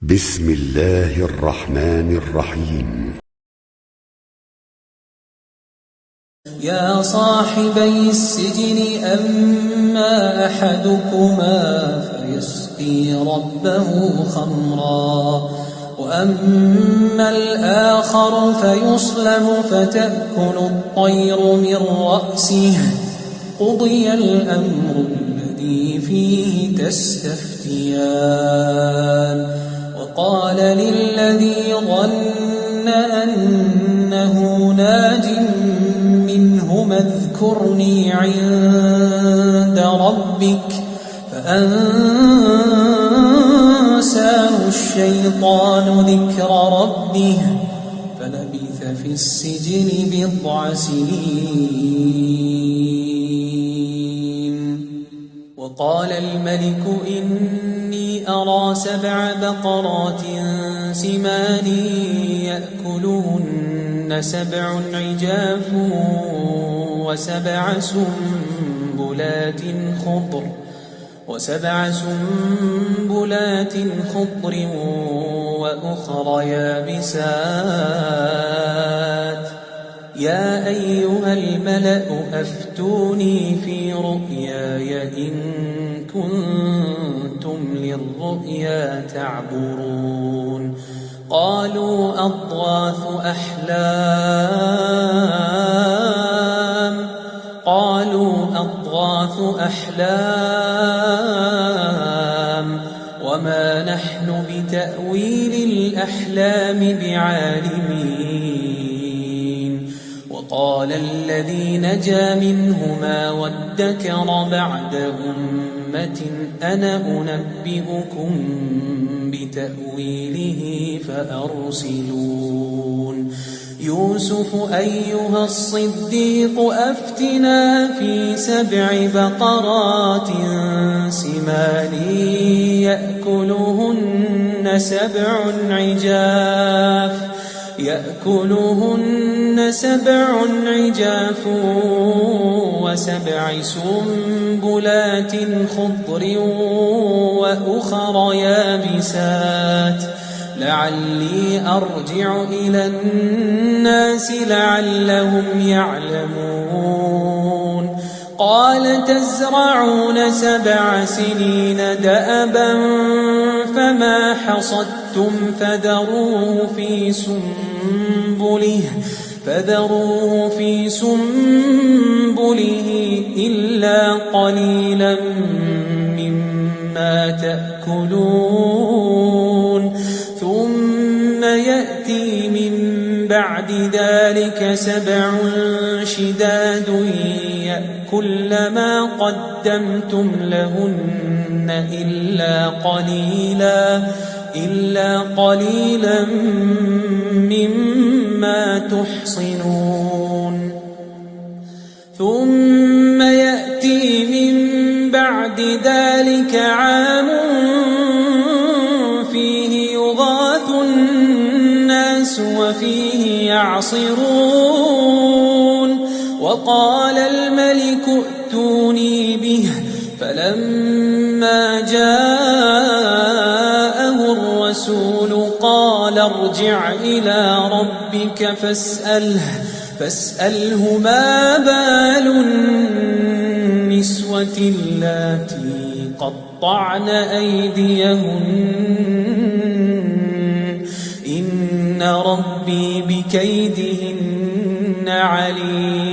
بسم الله الرحمن الرحيم. يا صاحبي السجن أما أحدكما فيسقي ربه خمرا وأما الآخر فيصلب فتأكل الطير من رأسه قضي الأمر الذي فيه تستفتيان. وقال للذي ظن أنه ناج منهما اذكرني عند ربك فأنساه الشيطان ذكر ربه فلبث في السجن بضع سنين. وقال الملك إني أرى 7 بقرات سمان يأكلهن 7 عجاف وسبع سنبلات خضر وأخر يابسات. يا أيها الملأ أفتوني في رؤياي إن كنتم للرؤيا تعبرون. قالوا أضغاث أحلام وما نحن بتأويل الأحلام بعالمين. وقال الذي نجا منهما وادكر بعد أمة أنا أنبئكم بتأويله فأرسلون. يوسف أيها الصديق أفتنا في 7 بقرات سمان يأكلهن 7 عجاف و7 سنبلات خضر وأخر يابسات لعلي أرجع إلى الناس لعلهم يعلمون. قال تزرعون 7 سنين دأبا فما حصدتم فذروه في سنبله إلا قليلا مما تأكلون. ثم يأتي من بعد ذلك 7 شداد يأكل ما قدمتم لهن إلا قليلا مما تحصنون. ثم يأتي من بعد ذلك عام فيه يغاث الناس وفيه يعصرون. وقال الملك ائتوني به فلما جاءه الرسول قال ارجع إلى ربك فاسأله ما بال النسوة اللاتي قطعن أيديهن إن ربي بكيدهن عليم.